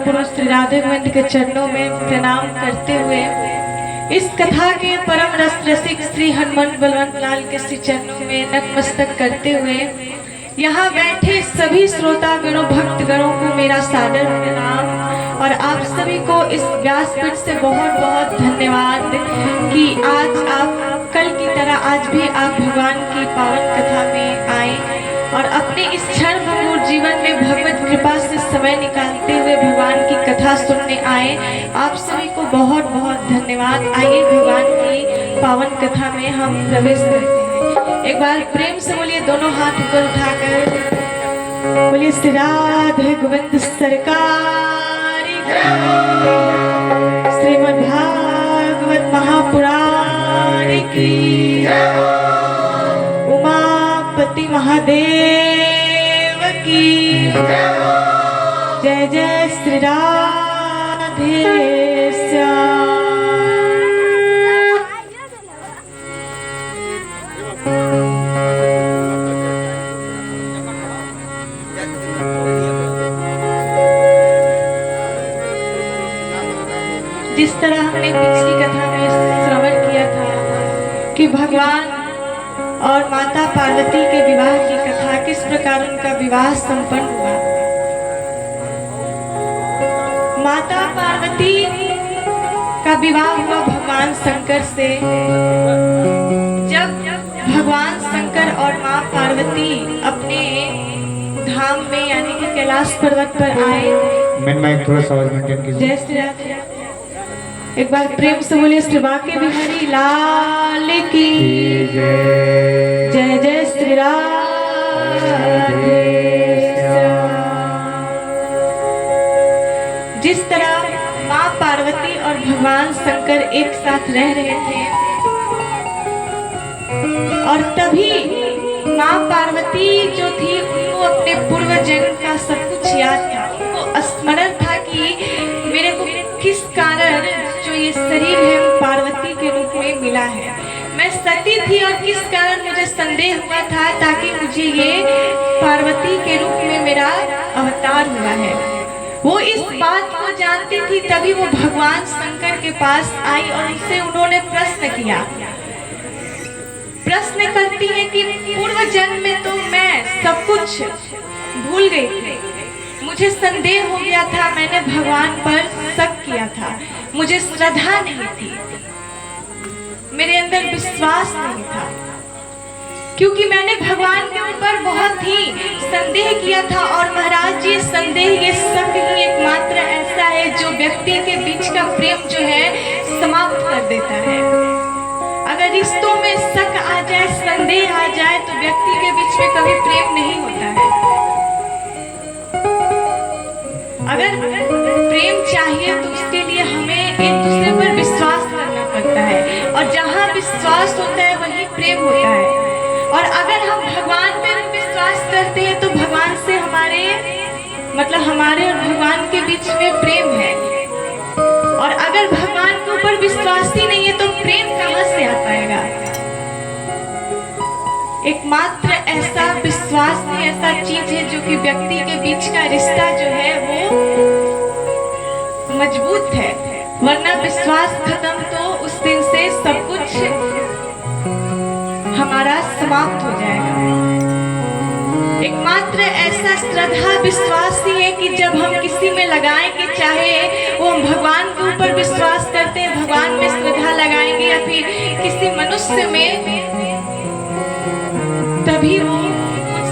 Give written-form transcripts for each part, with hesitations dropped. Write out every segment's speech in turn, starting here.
महापुरुष श्री राधे गोविंद के चरणों में प्रणाम करते हुए इस कथा के परम रस रसिक श्री हनुमान बलवंत लाल के श्री चरणों में नतमस्तक करते हुए यहाँ बैठे सभी श्रोता गणों भक्त गणों को मेरा सादर प्रणाम और आप सभी को इस व्यासपीठ से बहुत बहुत धन्यवाद कि आज आप कल की तरह आज भी आप भगवान की पावन कथा में आए और अपने इस क्षण भंगुर जीवन में भगवत कृपा से समय निकालते हुए भगवान की कथा सुनने आए। आप सभी को बहुत बहुत धन्यवाद। आइए भगवान की पावन कथा में हम प्रवेश करते हैं। एक बार प्रेम से बोलिए, दोनों हाथ ऊपर उठाकर बोलिए श्री राधे गोविंद सरकार की, श्रीमद् भागवत महापुराण की, उमापति महादेव की जय जय श्री राधे श्याम। जिस तरह हमने पिछली कथा में श्रवण किया था कि भगवान और माता पार्वती के विवाह की कथा, किस प्रकार उनका विवाह संपन्न हुआ। माता पार्वती का विवाह हुआ भगवान शंकर से। जब भगवान शंकर और माँ पार्वती अपने धाम में यानी कि कैलाश पर्वत पर आए, थोड़ा सा आवाज मेंटेन कीजिए। जय श्री राधे। एक बार प्रेम से बोलिए श्री बांके बिहारी लाल की जय जय श्री राधे श्याम। जिस तरह माँ पार्वती और भगवान शंकर एक साथ रह रहे थे और तभी माँ पार्वती जो थी उनको अपने पूर्व जन्म का सब कुछ याद था। उनको स्मरण था कि मेरे को किस कारण जो ये शरीर है पार्वती के रूप में मिला है, मैं सती थी और किस कारण मुझे संदेह हुआ था ताकि मुझे ये पार्वती के रूप में मेरा अवतार हुआ है। वो इस बात को जानती थी, तभी वो भगवान शंकर के पास आई और उनसे उन्होंने प्रश्न किया। प्रश्न करती है कि पूर्व जन्म में तो मैं सब कुछ भूल गई थी, मुझे संदेह हो गया था, मैंने भगवान पर शक किया था, मुझे श्रद्धा नहीं थी, मेरे अंदर विश्वास नहीं था, क्योंकि मैंने भगवान के ऊपर बहुत ही संदेह किया था। और महाराज जी, संदेह ये शक ही एकमात्र ऐसा है जो व्यक्ति के बीच का प्रेम जो है समाप्त कर देता है। अगर रिश्तों में शक आ जाए, संदेह आ जाए तो व्यक्ति के बीच में कभी प्रेम नहीं होता है। अगर प्रेम चाहिए तो उसके लिए हमें एक दूसरे पर विश्वास करना पड़ता है और जहाँ विश्वास होता है वहीं प्रेम होता है। और अगर हम भगवान पर विश्वास करते हैं तो भगवान से हमारे और भगवान के बीच में प्रेम है। और अगर भगवान के ऊपर विश्वास ही नहीं है तो प्रेम कहाँ से आ पाएगा। एकमात्र ऐसा विश्वास नहीं, ऐसा चीज है जो कि व्यक्ति के बीच का रिश्ता जो है वो मजबूत है, वरना विश्वास खत्म तो उस दिन से सब कुछ हमारा समाप्त हो जाएगा। एकमात्र ऐसा श्रद्धा विश्वास ही है कि जब हम किसी में लगाएं कि चाहे वो हम भगवान के ऊपर विश्वास करते हैं, भगवान में श्रद्धा लगाएंगे या फिर किसी मनुष्य में, तभी वो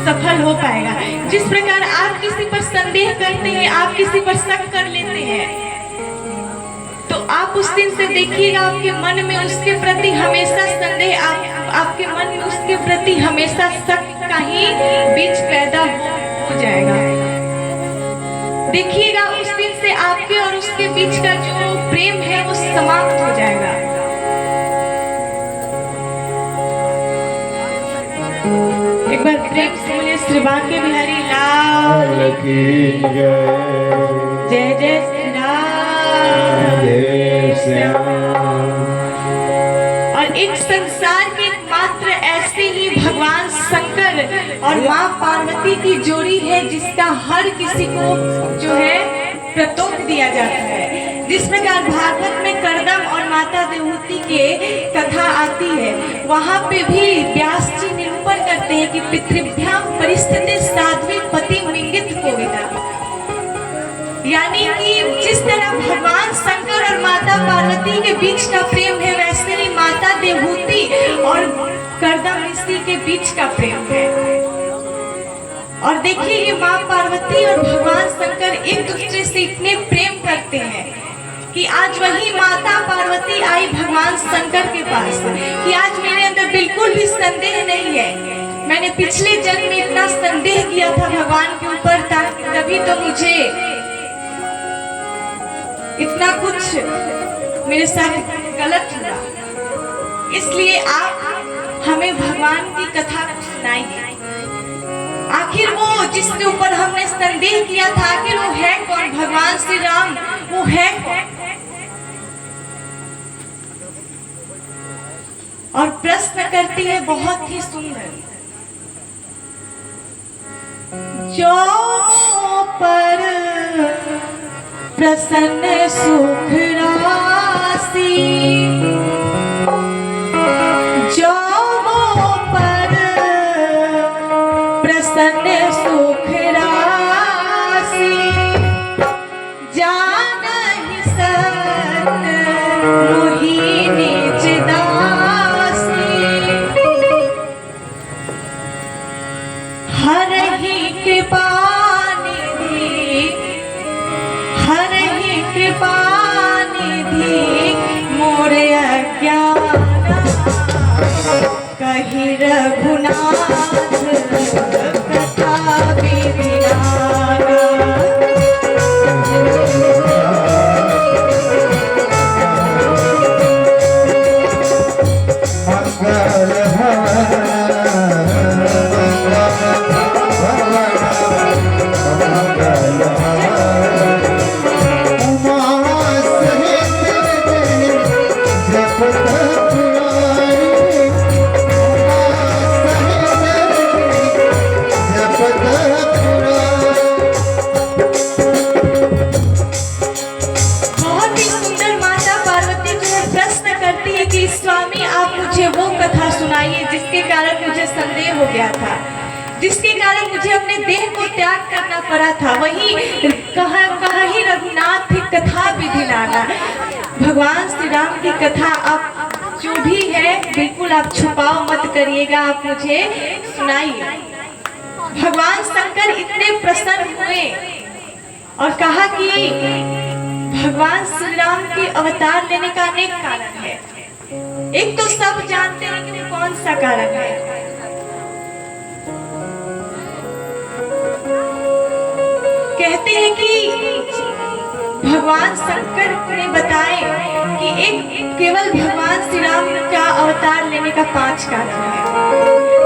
सफल हो पाएगा। जिस प्रकार आप किसी पर संदेह करते हैं, आप किसी पर शक कर लेते हैं, तो आप उस दिन से देखिएगा आपके मन में उसके प्रति हमेशा संदेह, आपके मन में उसके प्रति हमेशा शक का ही बीज पैदा हो जाएगा। देखिएगा उस दिन से आपके और उसके बीच का जो प्रेम है वो समाप्त हो जाएगा। एक बार प्रेम से बोलिए श्री बांके बिहारी लाल की जय जय श्री राधे श्याम। और एक संसार के मात्र ऐसे ही भगवान शंकर और माँ पार्वती की जोड़ी है जिसका हर किसी को जो है प्रतोष दिया जाता है। जिस प्रकार भागवत में कर्दम और माता देवहूति के कथा आती है, वहाँ पे भी व्यास जी निरूपण करते हैं कि पितृभ्याम परिस्थिति साध्वी पति मिंगित कोविदा, यानी कि जिस तरह भगवान शंकर और माता पार्वती के बीच का प्रेम है, वैसे ही माता देवहूति और कर्दम ऋषि के बीच का प्रेम है। और देखिए, ये माँ पार्वती और भगवान शंकर एक दूसरे से इतने प्रेम करते हैं कि आज वही माता पार्वती आई भगवान शंकर के पास कि आज मेरे अंदर बिल्कुल भी संदेह नहीं है, मैंने पिछले जन्म में इतना संदेह किया था भगवान के ऊपर, तभी तो मुझे इतना कुछ मेरे साथ गलत हुआ। इसलिए आप हमें भगवान की कथा को सुनाइए। आखिर वो जिसके ऊपर हमने संदेह किया था, आखिर वो है कौन? भगवान श्री राम वो है कौन? और प्रश्न करती है बहुत ही सुंदर, जो पर प्रसन्न सुख राशि, जो पर प्रसन्न सुख राशि, जानहि सत मोहि निज दासी, हरहि कृपा निधि, हरहि कृपा निधि मोर अज्ञान, कहि रघुनाथ कथा विधिनाना। जिसके कारण मुझे संदेह हो गया था, जिसके कारण मुझे अपने देह को त्याग करना पड़ा था, वही कहा ही रघुनाथ कथा विधि लाना। भगवान श्री राम की कथा आप जो भी है बिल्कुल आप छुपाओ मत करिएगा, आप मुझे सुनाइए। भगवान शंकर इतने प्रसन्न हुए और कहा कि भगवान श्री राम के अवतार लेने का अनेक कारण है। एक तो सब जानते हैं कि वो कौन सा कारण है। कहते हैं कि भगवान शंकर ने बताए कि एक केवल भगवान श्री राम का अवतार लेने का 5 कारण है,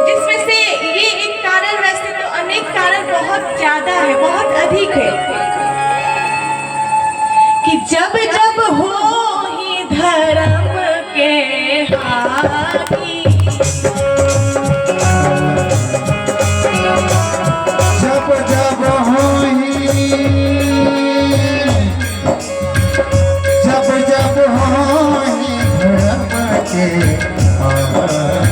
जिसमें से ये एक कारण, वैसे तो अनेक कारण बहुत ज्यादा है, बहुत अधिक है, कि जब जब हो ही धर्म के हाथी, जब जब होई, जब जब होई धर्म के हाथी,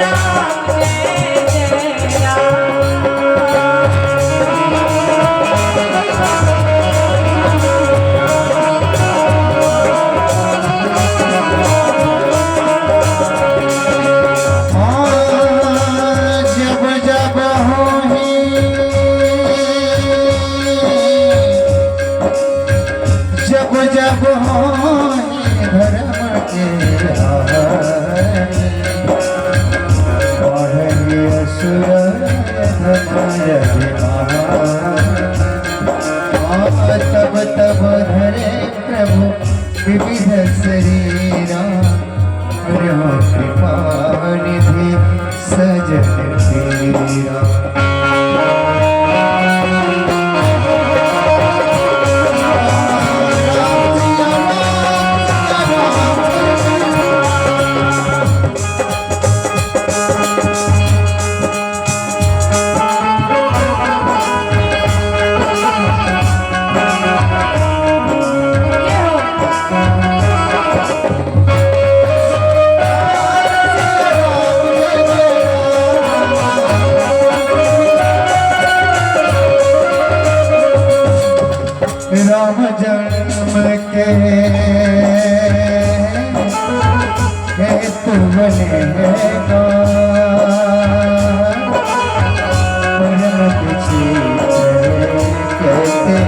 राम जय जय राम। जब होई धर्म के हारी असुर तब तब धरे प्रभु विविध शरीरा कृपा निधि सजन तेरा। राम जन्म के हेतु बनेगा परम किसी कहते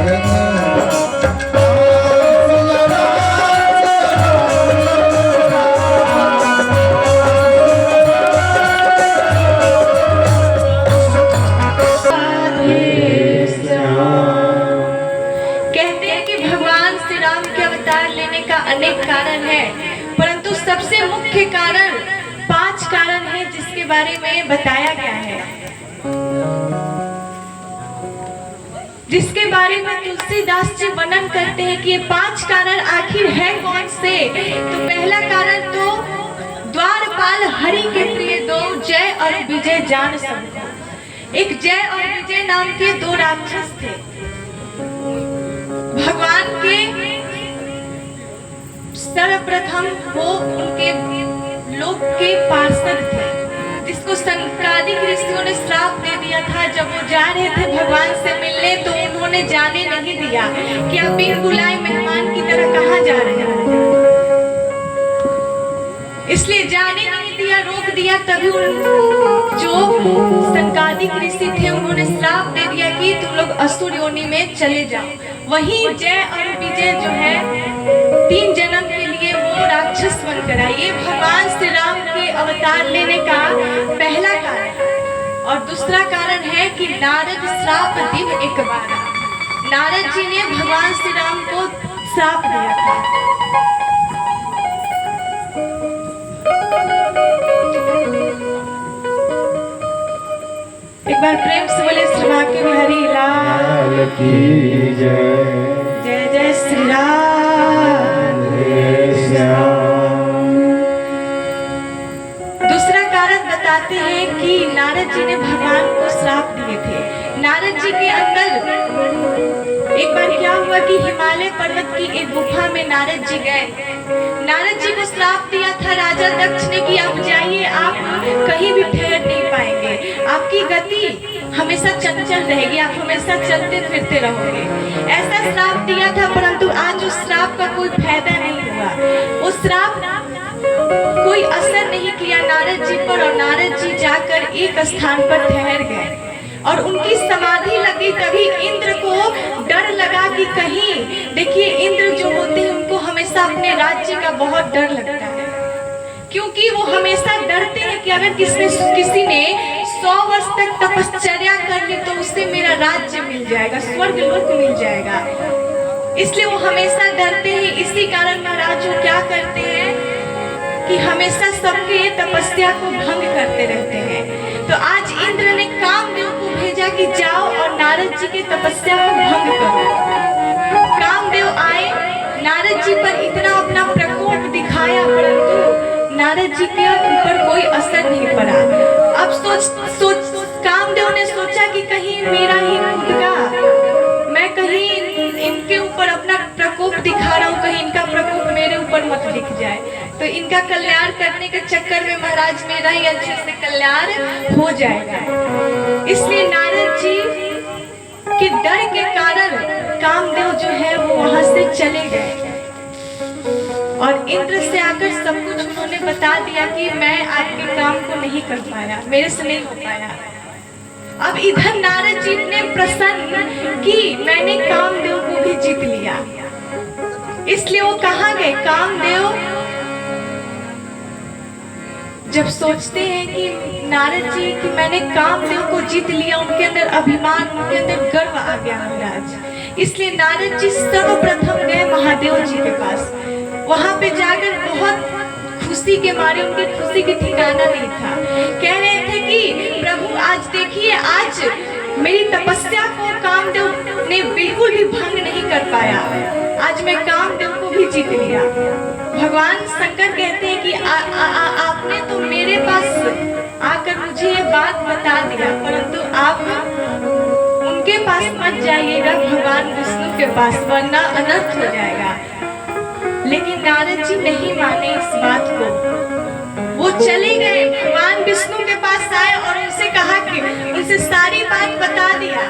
अनेक कारण है, परंतु सबसे मुख्य कारण 5 कारण है जिसके बारे में बताया गया है, जिसके बारे में तुलसीदास जी वर्णन करते हैं कि ये 5 कारण आखिर है कौन से। तो पहला कारण तो द्वारपाल हरि के प्रिय 2 जय और विजय जान सबको। एक जय और विजय नाम के 2 राक्षस थे, भगवान के सर्वप्रथम वो उनके लोक के पार्षद थे, जिसको सनकादिक ऋषियों ने श्राप दे दिया था। जब वो जा रहे थे भगवान से मिलने तो उन्होंने जाने नहीं दिया कि आप बिन बुलाए मेहमान की तरह कहाँ जा रहे हैं, इसलिए जाने नहीं दिया, रोक दिया। तभी जो सनकादिक ऋषि थे उन्होंने श्राप दे दिया कि तुम लोग असुर योनि में चले जाओ। वही जय और विजय जो है 3 जन्म के लिए वो राक्षस बनकर आए। ये भगवान श्री राम के अवतार लेने का पहला कारण। और दूसरा कारण है कि नारद श्राप दिव एक बार, नारद जी ने भगवान श्री राम को श्राप दिया था। एक बार प्रेम से बोले श्री वाक्य बिहारी लाल की जय। जय जय श्री राम। दूसरा कारण बताते हैं कि नारद जी ने भगवान को श्राप दिए थे। नारद जी के अंदर एक बार क्या हुआ कि हिमालय पर्वत की एक गुफा में नारद जी गए। नारद जी को श्राप दिया था राजा दक्ष ने कि आप जाइए, आप कहीं भी ठहर नहीं पाएंगे, आपकी गति हमेशा चंचल रहेगी, आप हमेशा चलते फिरते रहोगे, ऐसा श्राप दिया था। परंतु आज उस श्राप का कोई फायदा नहीं हुआ, उस श्राप कोई असर नहीं किया नारद जी पर। और नारद जी जाकर एक स्थान पर ठहर गए और उनकी समाधि लगी। तभी इंद्र को डर लगा कि कहीं, देखिए इंद्र जो होते हैं उनको हमेशा अपने राज्य का बहुत डर लगता है, क्योंकि वो हमेशा डरते हैं कि अगर किसी ने 100 वर्ष तक तपश्चर्या कर ली तो उससे मेरा राज्य मिल जाएगा, स्वर्ग लोक मिल जाएगा, इसलिए वो हमेशा डरते हैं। इसी कारण महाराज वो क्या करते हैं कि हमेशा सबके तपस्या को भंग करते रहते हैं। तो आज इंद्र ने कामदेव को भेजा कि जाओ और नारद जी की तपस्या को भंग करो। कामदेव आए, नारद जी पर इतना अपना प्रकोप दिखाया, परंतु नारद जी के ऊपर कोई असर नहीं पड़ा। अब सोच कामदेव ने सोचा कि कहीं मेरा ही खुद का, मैं कहीं इनके ऊपर अपना प्रकोप दिखा रहा हूँ, कहीं इनका प्रकोप मेरे ऊपर मत दिख जाए। तो इनका कल्याण करने के चक्कर में महाराज मेरा ही अच्छे से कल्याण हो जाएगा। इसलिए नारद जी के डर के कारण कामदेव जो है वो वहां से चले गए और इंद्र से आकर सब कुछ उन्होंने बता दिया कि मैं आपके काम को नहीं कर पाया, मेरे से नहीं हो पाया। अब इधर नारद जी ने प्रसन्न कि मैंने कामदेव को भी जीत लिया, इसलिए वो कहाँ गए। कामदेव जब सोचते हैं कि नारद जी कि मैंने कामदेव को जीत लिया, उनके अंदर अभिमान, उनके अंदर गर्व आ गया महाराज। इसलिए नारद जी सर्वप्रथम गए महादेव जी के पास। वहां पे जाकर बहुत खुशी के मारे, उनकी खुशी की ठिकाना नहीं था। कह रहे थे कि प्रभु आज देखिए, आज मेरी तपस्या को कामदेव ने बिल्कुल भी भंग नहीं कर पाया, आज मैं कामदेव को भी जीत लिया। भगवान शंकर कहते हैं कि आपने तो मेरे पास आकर मुझे ये बात बता दिया, परंतु आप उनके पास मत जाइएगा, भगवान विष्णु के पास, वरना अनर्थ हो जाएगा। लेकिन नारद जी नहीं माने इस बात को, वो चले गए, भगवान विष्णु के पास आए और उनसे कहा कि उनसे सारी बात बता दिया।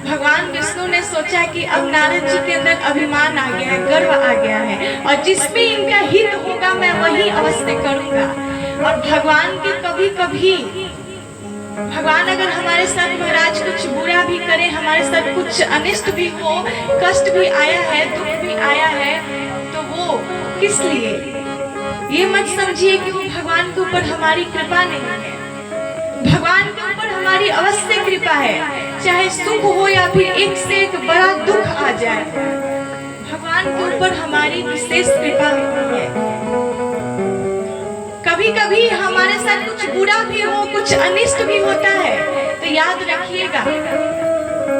भगवान विष्णु ने सोचा कि अब नारद जी के अंदर अभिमान आ गया है, गर्व आ गया है, और जिसमें इनका हित होगा मैं वही अवश्य करूंगा। और भगवान के कभी कभी भगवान अगर हमारे साथ महाराज कुछ बुरा भी करे, हमारे साथ कुछ अनिष्ट भी हो, कष्ट भी आया है, दुख भी आया है, तो वो किस लिए? ये मत समझिए कि वो भगवान के ऊपर हमारी कृपा नहीं है। भगवान के ऊपर हमारी अवश्य कृपा है, चाहे सुख हो या फिर एक से एक बड़ा दुख आ जाए, भगवान के ऊपर हमारी विशेष कृपा होती है। कभी कभी हमारे साथ कुछ बुरा भी हो, कुछ अनिष्ट भी होता है, तो याद रखिएगा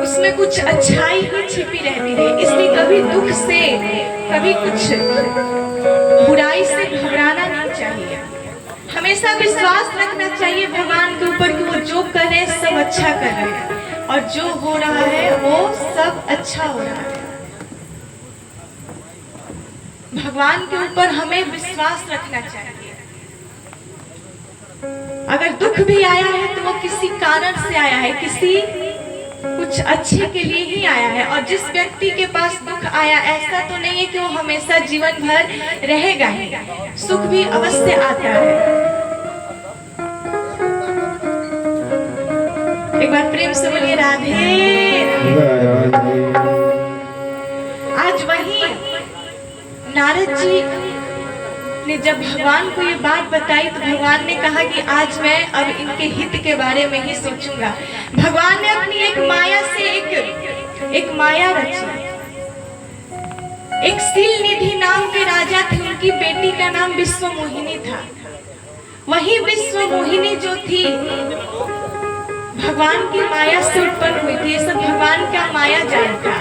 उसमें कुछ अच्छाई ही छिपी रहती है। इसलिए कभी दुख से, कभी कुछ बुराई से घबराना नहीं चाहिए। हमेशा विश्वास रखना चाहिए भगवान के ऊपर कि वो जो कर रहे हैं सब अच्छा कर रहे हैं, और जो हो रहा है वो सब अच्छा हो रहा है। भगवान के ऊपर हमें विश्वास रखना चाहिए। अगर दुख भी आया है तो वो किसी कारण से आया है, किसी कुछ अच्छे के लिए ही आया है। और जिस व्यक्ति के पास दुख आया, ऐसा तो नहीं है कि वो हमेशा जीवन भर रहेगा ही, सुख भी अवश्य आता है। एक बार प्रेम से बोलिए राधे। आज वही नारद जी ने जब भगवान को ये बात बताई तो भगवान ने कहा कि आज मैं अब इनके हित के बारे में ही सोचूंगा। भगवान ने अपनी एक माया से एक माया रची। एक सील निधि नाम के राजा थे, उनकी बेटी का नाम विश्वमोहिनी था। वही विश्वमोहिनी जो थी भगवान की माया से उत्पन्न हुई थी। ये सब भगवान का माया जाल था।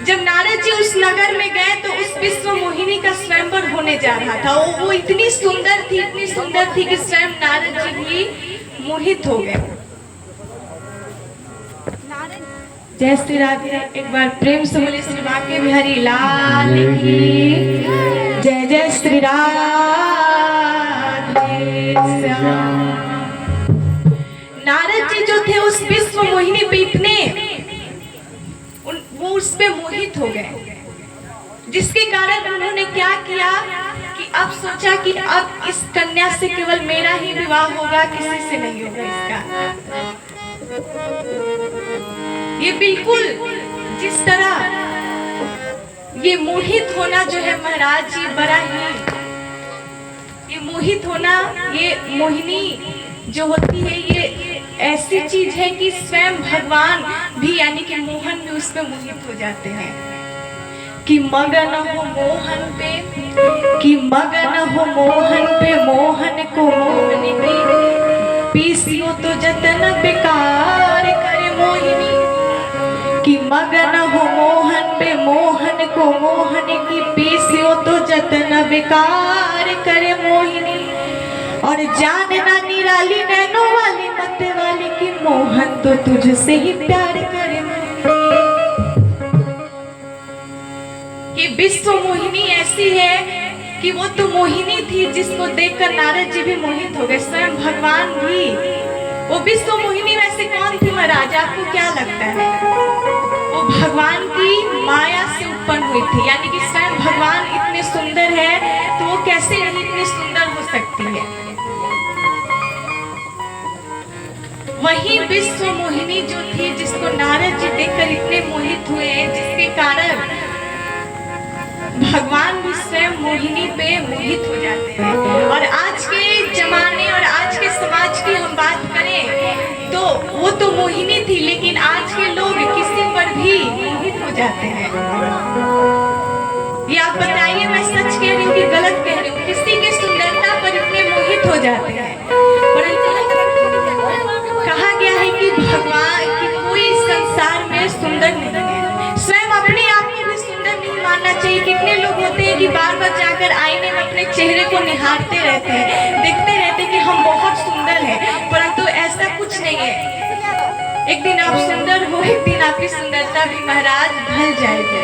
जब नारद जी उस नगर में गए तो उस विश्वमोहिनी का स्वयंवर होने जा रहा था। वो इतनी सुंदर थी कि स्वयं नारद जी भी मोहित हो गए। जय श्री राधे। एक बार प्रेम से बोले श्री बांके बिहारी लाल की जय। जय श्री राधे श्याम। नारद जी जो थे उस विश्वमोहिनी पे इतने वो उस पे मोहित हो गए, जिसके कारण उन्होंने क्या किया कि अब सोचा कि अब इस कन्या से केवल मेरा ही विवाह होगा, किसी से नहीं होगा इसका। ये बिल्कुल जिस तरह ये मोहित होना जो है महाराज जी, बड़ा ही ये मोहित होना, ये मोहिनी जो होती है, ये ऐसी चीज है कि स्वयं भगवान भी यानी कि मोहन भी उस पे मोहित हो जाते हैं। कि मगन हो मोहन पे, कि मगन हो मोहन पे, मोहन को मोहन की पीसियो तो जतन बेकार करे मोहिनी। कि मगन हो मोहन पे, मोहन को मोहन की पीसियो तो जतन बेकार करे मोहिनी। और जानना निराली नैनो वाली मत वाली की मोहन तो तुझसे ही प्यार करे। ये विश्व मोहिनी ऐसी है कि वो तो मोहिनी थी जिसको देखकर नारद जी भी मोहित हो गए, स्वयं भगवान भी, वो विश्व मोहिनी वैसे कौन थी महाराज, आपको क्या लगता है? वो भगवान की माया से उत्पन्न हुई थी, यानी कि स्वयं भगवान इतने सुंदर है तो वो कैसे नहीं इतनी सुंदर हो सकती है। वही विश्व मोहिनी जो थी जिसको नारद जी देखकर इतने मोहित हुए, जिसके कारण भगवान भी स्वयं मोहिनी पे मोहित हो जाते हैं। और आज के जमाने और आज के समाज की हम बात करें तो वो तो मोहिनी थी, लेकिन आज के लोग किसी पर भी मोहित हो जाते हैं। ये आप बताइए, मैं सच कह रही हूँ कि गलत कह रही हूँ? किसी की सुंदरता पर इतने मोहित हो जाते हैं। कहा गया है कि भगवान की कोई संसार में सुंदर नहीं है, स्वयं अपने आप को भी सुंदर नहीं मानना चाहिए। कितने लोग होते हैं कि बार बार जाकर आईने में अपने चेहरे को निहारते रहते हैं, देखते रहते हैं कि हम बहुत सुंदर हैं, परंतु ऐसा कुछ नहीं है। एक दिन आप सुंदर हो, एक दिन आपकी सुंदरता भी महाराज ढल जाएगी।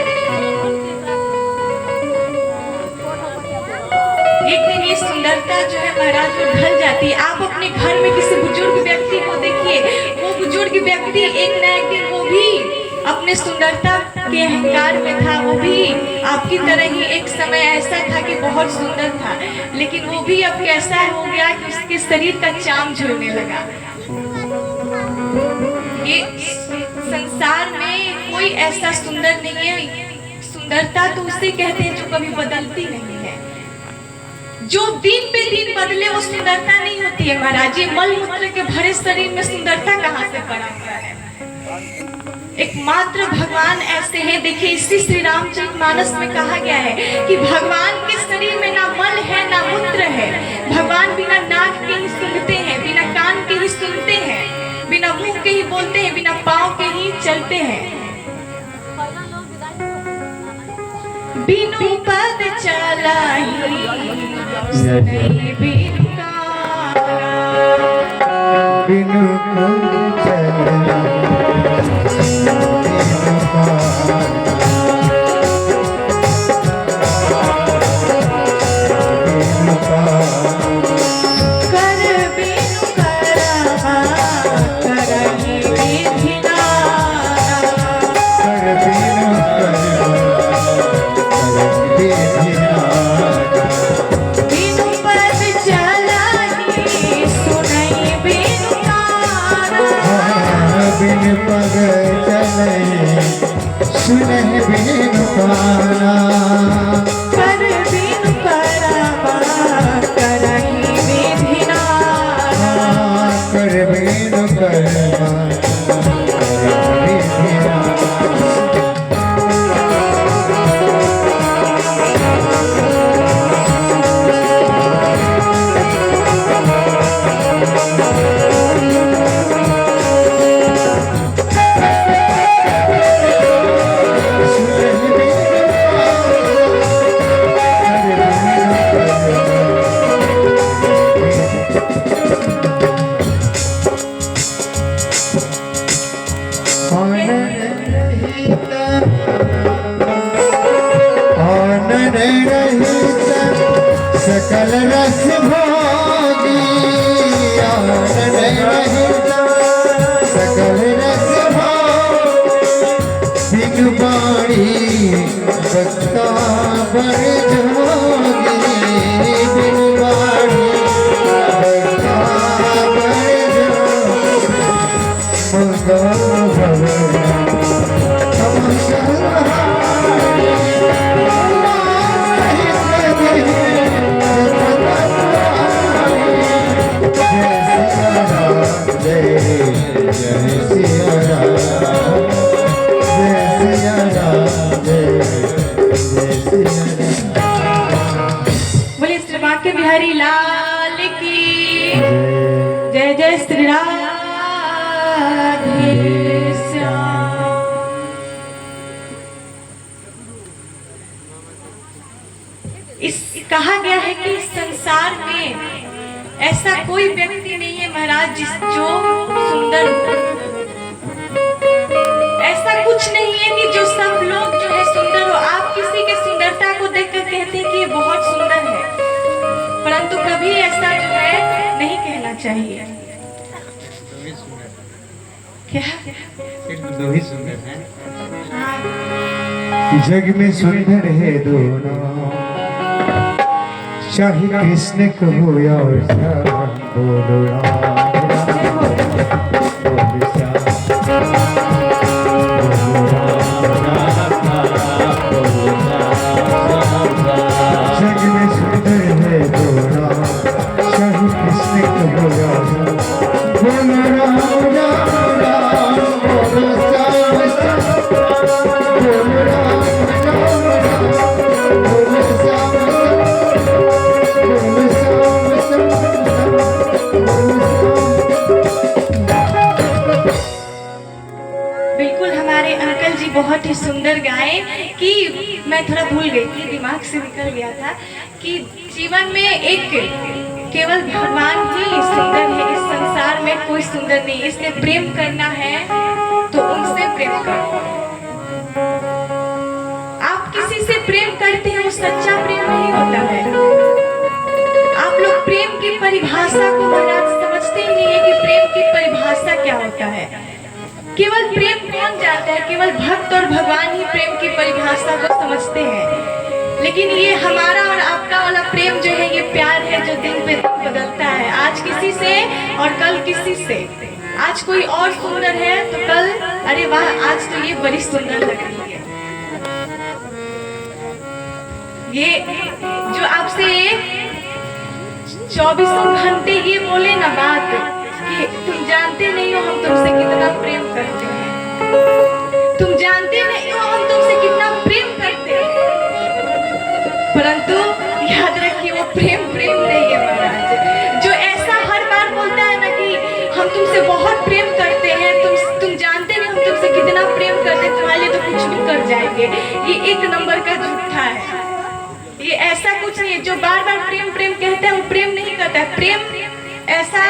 एक दिन ये सुंदरता जो है महाराज वो ढल जाती है। आप अपने घर में किसी बुजुर्ग व्यक्ति को देखिए, वो बुजुर्ग व्यक्ति एक न एक दिन वो भी अपने सुंदरता के अहंकार में था, वो भी आपकी तरह ही एक समय ऐसा था कि बहुत सुंदर था, लेकिन वो भी अब कैसा हो गया कि उसके शरीर का चाम झुलने लगा। ये संसार में कोई ऐसा सुंदर नहीं है। सुंदरता तो उसे कहते हैं जो कभी बदलती नहीं है, जो दिन पे दिन बदले वो सुंदरता नहीं होती है महाराज। ये मल मूत्र के भरे शरीर में सुंदरता कहाँ से पड़ा हुआ है? एकमात्र भगवान ऐसे हैं। देखिए इसी श्री रामचरितमानस में कहा गया है कि भगवान के शरीर में ना मल है ना मूत्र है। भगवान बिना नाक के ही सूंघते हैं, बिना कान के ही सुनते हैं, बिना मुंह के ही बोलते हैं, बिना पाँव के ही चलते हैं। बिनु पद चलाही सुनई बिनु कारा, बिनु पद चलाही सुनई बिनु कारा, कर बिनु करवा करहि विधि नाना, कर बिनु बिनु पद चलाही सुनई बिनु कारा, बिनु पद चलाही सुनहि बिनु कारा, कर बिनु करवा करहि विधि नाना, कर बिनु करवा करहि विधि नाना। सकल रस भोगी आनंद रहित, सकल रस भोगी बिनु बाणी बक्ता बड़ जोगी, बिनु बाणी बक्ता बड़ जोगी, मंगो भवन बोले श्री बांके बिहारी लाल की जय। जय श्री राधे श्याम। इस कहा गया है कि संसार में ऐसा कोई व्यक्ति नहीं है महाराज जिस जो सुंदर हो। ऐसा कुछ नहीं है कि जो सब लोग जो है सुंदर हो। आप किसी के सुंदरता को देखकर कहते हैं कि ये बहुत सुंदर है, क्या? सिर्फ दो ही सुंदर हैं। हाँ, जग में सुंदर है दोनों, चाहे कृष्ण को हो या श्याम, बोलो राम राम, बोलो श्याम, बोलो राम राम, बोलो श्याम राम। जग में सुंदर है दोनों, चाहे कृष्ण को हो या श्याम, बोलो राम राम राम, बोलो श्याम श्याम, बोलो राम राम राम, बोलो श्याम बिल्कुल हमारे अंकल जी बहुत ही सुंदर गाए कि मैं थोड़ा भूल गई थी, दिमाग से निकल गया था कि जीवन में एक केवल भगवान ही सुंदर है, इस संसार में कोई सुंदर नहीं, इसलिए प्रेम करना है तो उनसे प्रेम करो। आप किसी से प्रेम करते हैं वो सच्चा प्रेम नहीं होता है। आप लोग प्रेम की परिभाषा को महाराज समझते ही नहीं है कि प्रेम की परिभाषा क्या होता है। केवल प्रेम कौन जानता है? केवल भक्त और भगवान ही प्रेम की परिभाषा को समझते हैं। लेकिन ये हमारा और आपका वाला प्रेम जो है ये प्यार है जो दिन पे दिन बदलता है। आज किसी से और कल किसी से। आज कोई और सुंदर है तो कल अरे वाह आज तो ये बड़ी सुंदर लग रही है। ये जो आपसे 24 घंटे ये बोले ना बात कि तुम जानते नहीं हो हम तुमसे कितना प्रेम करते हैं, तुम जानते नहीं हो हम तुमसे कितना प्रेम करते हैं, परंतु याद रखिए वो प्रेम नहीं है महाराज। जो ऐसा हर बार बोलता है ना कि हम तुमसे बहुत प्रेम करते हैं, तुम जानते नहीं हम तुमसे कितना प्रेम करते हैं, तुम्हारे लिए तो कुछ भी कर जाएंगे, ये एक नंबर का झूठा है। ये ऐसा कुछ नहीं है। जो बार बार प्रेम कहता है वो प्रेम नहीं करता है। प्रेम ऐसा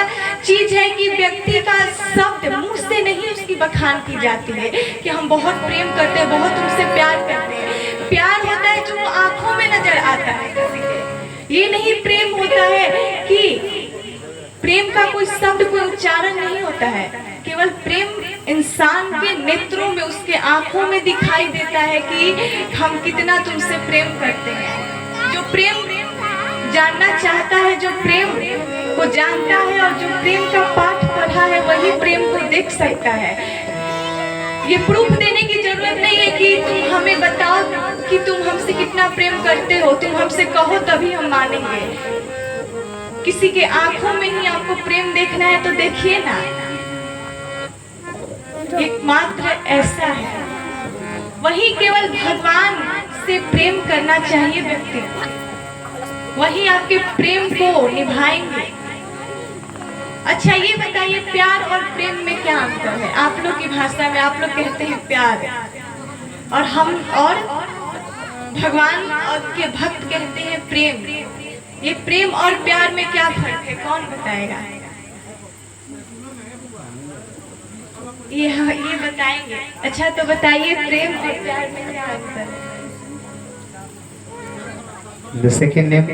चीज है कि व्यक्ति का शब्द मुंह से नहीं उसकी बखान की जाती है कि हम बहुत प्रेम करते हैं, बहुत तुमसे प्यार करते हैं। प्यार होता है जो आंखों में नजर आता है किसी के। ये नहीं प्रेम होता है कि प्रेम का कोई शब्द कोई उच्चारण नहीं होता है। केवल प्रेम इंसान के नेत्रों में उसके आंखों में दिखाई देता है कि हम कितना तुमसे प्रेम करते हैं। जो प्रेम जानना चाहता है, जो प्रेम को जानता है और जो प्रेम का पाठ पढ़ा है वही प्रेम को देख सकता है। ये प्रूफ देने की जरूरत नहीं है कि तुम हमें बताओ कि तुम हमसे कितना प्रेम करते हो, तुम हमसे कहो तभी हम मानेंगे। किसी के आंखों में ही आपको प्रेम देखना है तो देखिए ना, एकमात्र ऐसा है। वही केवल भगवान से प्रेम करना चाहिए व्यक्ति को, वही आपके प्रेम को निभाएंगे। अच्छा ये बताइए प्यार और प्रेम में क्या अंतर है? आप लोग की भाषा में आप लोग कहते हैं प्यार और हम और भगवान और के भक्त कहते हैं प्रेम। ये प्रेम और प्यार में क्या फर्क है? कौन बताएगा? ये बताएंगे। अच्छा तो बताइए प्रेम और प्यार में क्या अंतर है? The second name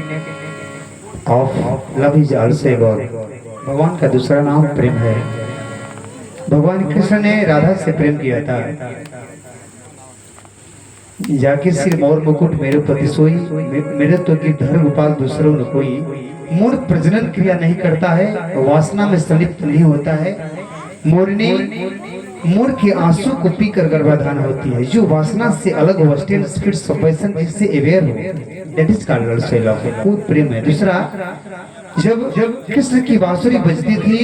of love is also God. भगवान का दूसरा नाम प्रेम है। भगवान कृष्ण ने राधा से प्रेम किया था। जाके सिर मोर मुकुट मेरे पति सोई, मेरे तो गिरधर गोपाल दूसरों न कोई। मोर प्रजनन क्रिया नहीं करता है, वासना में संलिप्त नहीं होता है। मोरनी मोर के आंसू को पीकर गर्भाधान होती है। जो वासना से अलग वेस्टर्न स्पिरिट्स ऑफ पैशन जिससे अवेयर हो, that is called also love. वो प्रेम है। दूसरा, जब कृष्ण की बांसुरी बजती थी,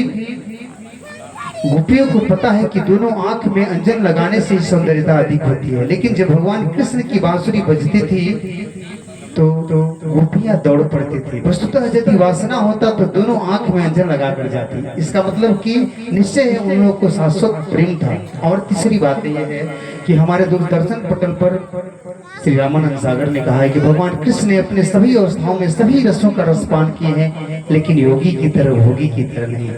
गोपियों को पता है कि दोनों आंख में अंजन लगाने से सौंदर्यता अधिक होती है, लेकिन जब भगवान कृष्ण की बांसुरी बजती थी तो गोपियां दौड़ पड़ती थी। वस्तुतः यदि वासना होता तो दोनों आंख में अंजन लगा कर जाती। इसका मतलब कि निश्चय है उन लोगों को शाश्वत प्रेम था। और तीसरी बात यह है कि हमारे दूरदर्शन पटल पर श्री रामानंद सागर ने कहा है कि भगवान कृष्ण ने अपने सभी अवस्थाओं में सभी रसों का रसपान किए हैं, लेकिन योगी की तरह भोगी की तरह नहीं।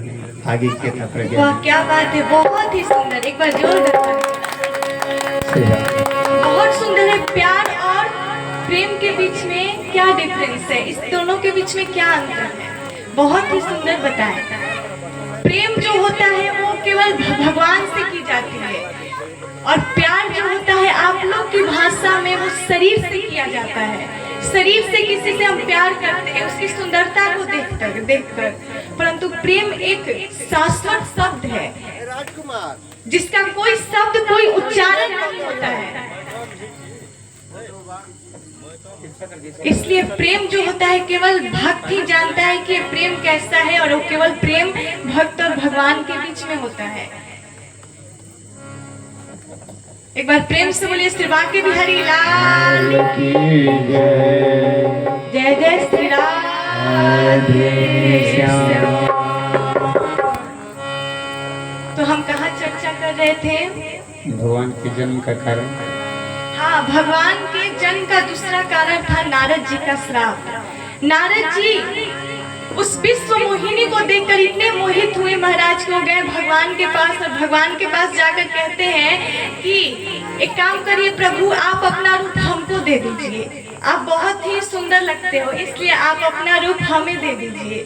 आगे क्या था? वाह क्या बात है, बहुत ही सुंदर। एक बार जोर बहुत सुंदर है। प्यार और प्रेम के बीच में क्या डिफरेंस है? इस दोनों के बीच में क्या अंतर है? बहुत ही सुंदर बताएं। प्रेम जो होता है वो केवल भगवान से की जाती है, और प्यार जो होता है आप लोग की भाषा में वो शरीर से किया जाता है। शरीर से किसी से हम प्यार करते हैं उसकी सुंदरता को देखकर, परंतु प्रेम एक शाश्वत शब्द है जिसका कोई शब्द, कोई उच्चारण नहीं होता है। इसलिए प्रेम जो होता है केवल भक्त ही जानता है कि प्रेम कैसा है, और वो केवल प्रेम भक्त और भगवान के बीच में होता है। एक बार प्रेम से बोलिए श्री बांके बिहारी लाल की जय। जय जय श्री राधे श्याम। तो हम कहाँ चर्चा कर रहे थे? भगवान के जन्म का कारण। हाँ, भगवान के जन्म का दूसरा कारण था नारद जी का श्राप। नारद जी उस विश्व मोहिनी को देखकर इतने मोहित हुए, महाराज को गए भगवान के पास, और भगवान के पास जाकर कहते हैं कि एक काम करिए प्रभु, आप अपना रूप हमको दे दीजिए, आप बहुत ही सुंदर लगते हो, इसलिए आप अपना रूप हमें दे दीजिए।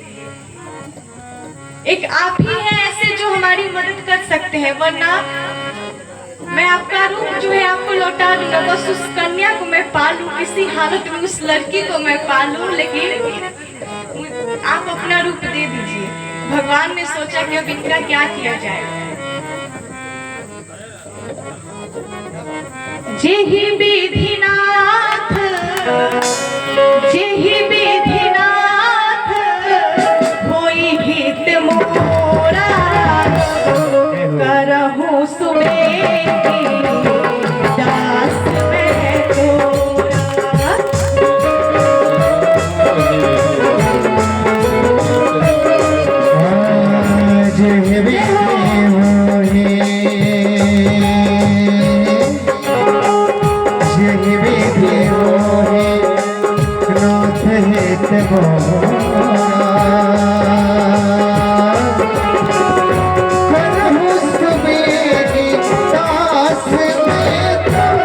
एक आप ही हैं ऐसे जो हमारी मदद कर सकते हैं, वरना मैं आपका रूप जो है आपको लौटा दूंगा। बस उस कन्या को मैं पालूं, किसी हालत में उस लड़की को मैं पालूं, लेकिन आप अपना रूप दे दीजिए। भगवान ने सोचा कि अब इनका क्या किया जाए। जेहि विधिनाथ, जेहि विधिनाथ, होई हित मोरा, करहु सुमेरी दास मैं तोरा। जय विधि मोहे नाथ हित मोरा, करहु सुमेरी दास मैं तोरा।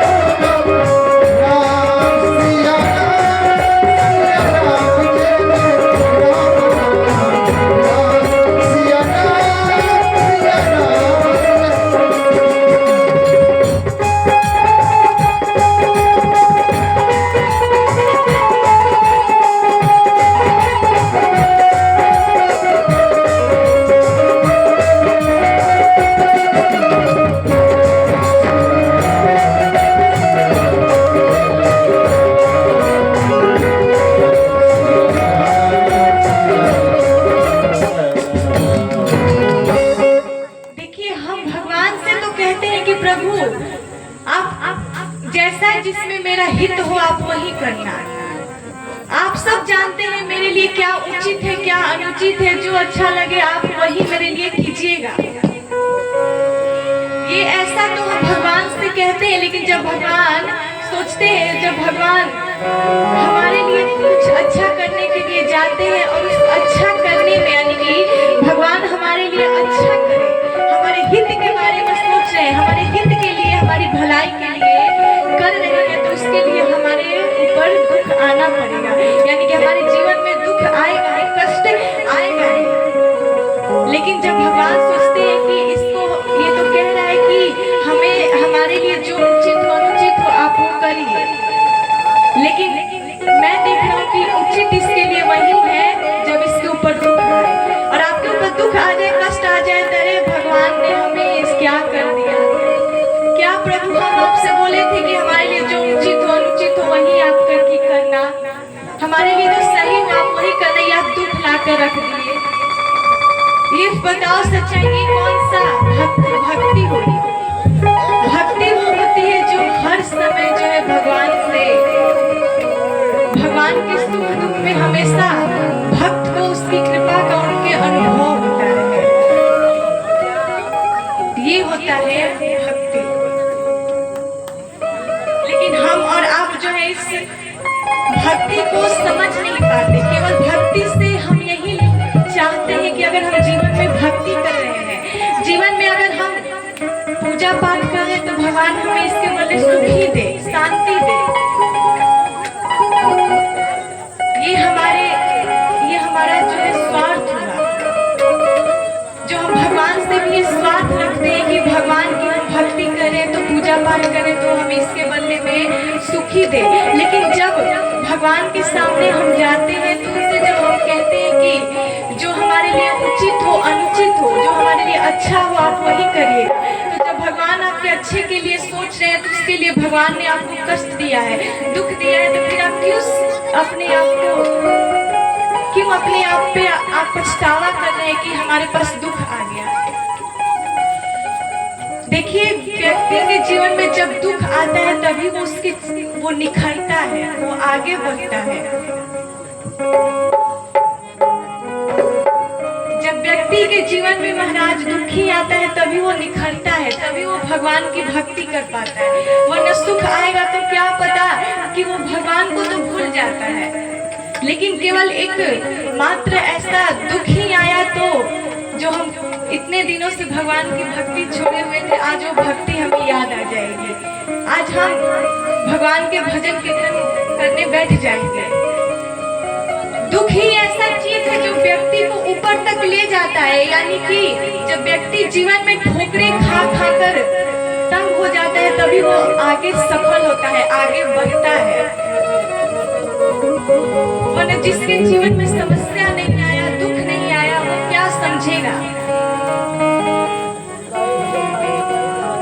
राम सिया राम, सिया राम, सिया राम। देखिए, हम भगवान से तो कहते हैं कि प्रभु आप जैसा जिसमें मेरा हित हो आप वही करना। आप सब जानते हैं मेरे लिए क्या उचित है क्या अनुचित है, जो अच्छा लगे आप वही मेरे लिए कीजिएगा। ये ऐसा तो हम भगवान से कहते हैं, लेकिन जब भगवान सोचते हैं, जब भगवान हमारे लिए कुछ अच्छा करने के लिए जाते हैं और उस अच्छा करने में, यानी कि भगवान हमारे लिए अच्छा करे, हमारे हित के बारे में सोच रहे हैं, हमारे हित के लिए, हमारी भलाई के लिए कर रहे हैं, तो उसके लिए हमारे ऊपर दुख आना पड़ेगा। यानी कि हमारे जीवन में दुख आएगा, कष्ट आएगा। लेकिन जब भगवान सोचते हैं कि इसको, ये तो कह रहा है कि हमें, हमारे लिए जो उचित हो अनुचित हो आप वो करिए, लेकिन मैं देख रहा हूँ कि उचित इसके लिए वही है जब इसके ऊपर दुख आए, और आपके ऊपर दुख आ जाए, कष्ट आ जाए, अरे भगवान ने हमें इस क्या कर दिया। क्या प्रभु हम आपसे बोले थे कि हमारे लिए जो उचित हो अनुचित हो वही आप करके करना, हमारे लिए जो सही हो आप वही करना, या आप दुख ला कर रख दिए। ये बताओ सच्चाई, ये कौन सा भक्ति होगी? भक्ति वो होती है जो हर समय जो है भगवान से, भगवान के सुख दुख में हमेशा भक्त को उसकी कृपा का, उनके अनुभव होता है। ये होता है भक्ति। लेकिन हम और आप जो है इस भक्ति को समझ नहीं पाते। केवल भक्ति से हम यही चाहते हैं कि अगर हम जीवन में भक्ति कर रहे हैं, जीवन में अगर हम पूजा पाठ कर रहे हैं, तो भगवान हमें इसके बदले सुख ही दे, शांति दे। ये हमारा जो है स्वार्थ हुआ, जो हम भगवान से भी स्वार्थ आप वही करिएगा। तो जब भगवान आपके अच्छे के लिए सोच रहे हैं तो उसके लिए भगवान ने आपको कष्ट दिया है, दुख दिया है, तो फिर आप क्यों अपने आप पे आप पछतावा कर रहे हैं कि हमारे पास दुख आ गया। देखिए, व्यक्ति के जीवन में जब दुख आता है तभी वो निखरता है, वो आगे बढ़ता है। जब व्यक्ति के जीवन में महाराज दुखी आता है तभी वो निखरता है, तभी वो भगवान की भक्ति कर पाता है। वरना सुख आएगा तो क्या पता कि वो भगवान को तो भूल जाता है। लेकिन केवल एक मात्र ऐसा दुख ही आया तो जो हम इतने दिनों से भगवान की भक्ति छोड़े हुए थे, आज वो भक्ति हमें याद आ जाएगी। आज हम भगवान के भजन कीर्तन करने बैठ जाएंगे। दुख ही ऐसा चीज है जो व्यक्ति को ऊपर तक ले जाता है, यानी कि जब व्यक्ति जीवन में ठोकरें खा खा कर तंग हो जाता है तभी वो आगे सफल होता है, आगे बढ़ता है। वरना जिसके जीवन में समस्या नहीं आया, दुख नहीं आया, वो क्या समझेगा।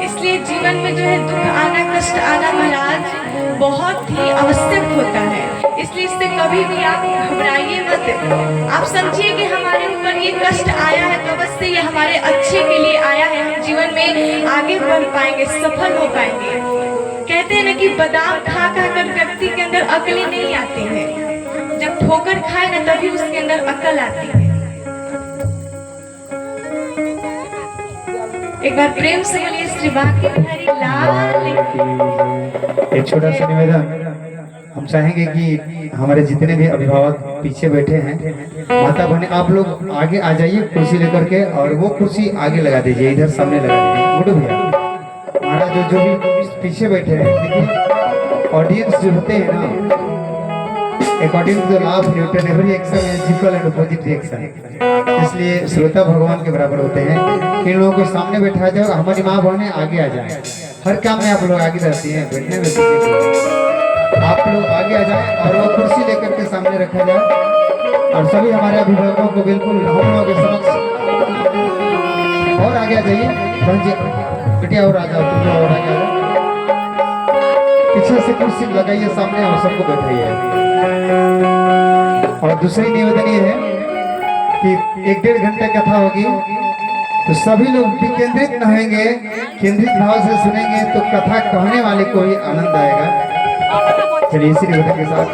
इसलिए जीवन में जो है दुख आना, कष्ट आना महाराज बहुत ही आवश्यक होता है। इसलिए इससे कभी भी आप घबराइए मत। आप समझिए कि हमारे ऊपर ये कष्ट आया है तो बस से ये हमारे अच्छे के लिए आया है, हम जीवन में आगे बढ़ पाएंगे, सफल हो पाएंगे। कहते हैं ना कि बादाम खा खा कर व्यक्ति के अंदर अकल नहीं आती है, जब ठोकर खाए ना तभी उसके अंदर अकल आती है। एक बार प्रेम से बोलिए श्री बांके बिहारी लाल की। एक छोटा सा निवेदन, हम चाहेंगे कि हमारे जितने भी अभिभावक पीछे बैठे हैं, माता बहने, आप लोग आगे आ जाइए कुर्सी लेकर के, और वो कुर्सी आगे लगा दीजिए, इधर सामने लगा दीजिए। गुड भैया, हमारा जो भी पीछे बैठे हैं, देखिए ऑडियंस जो होते हैं ना, according to the law of Newton every action is equal and opposite reaction, इसलिए श्रोता भगवान के बराबर होते हैं। इन लोगों को सामने बैठा जाओ, हमारी माँ बहनें आगे आ जाए। हर काम में आप लोग आगे रहती हैं, बैठने में आप लोग आगे आ जाए और वो कुर्सी लेकर के सामने रखा जाए, और सभी हमारे अभिभावकों को बिल्कुल हम लोगों के समक्ष और आगे आ जाइए। बेटिया और आ जाओ, तुम लोग और आगे आ जाओ, पीछे से कुर्सी लगाइए सामने और सबको बैठाइए। और दूसरी निवेदन ये है कि 1-1.5 घंटे कथा होगी, तो सभी लोग विकेंद्रित न होंगे, केंद्रित भाव से सुनेंगे तो कथा कहने वाले को ही आनंद आएगा। चलिए इसी निवेदन के साथ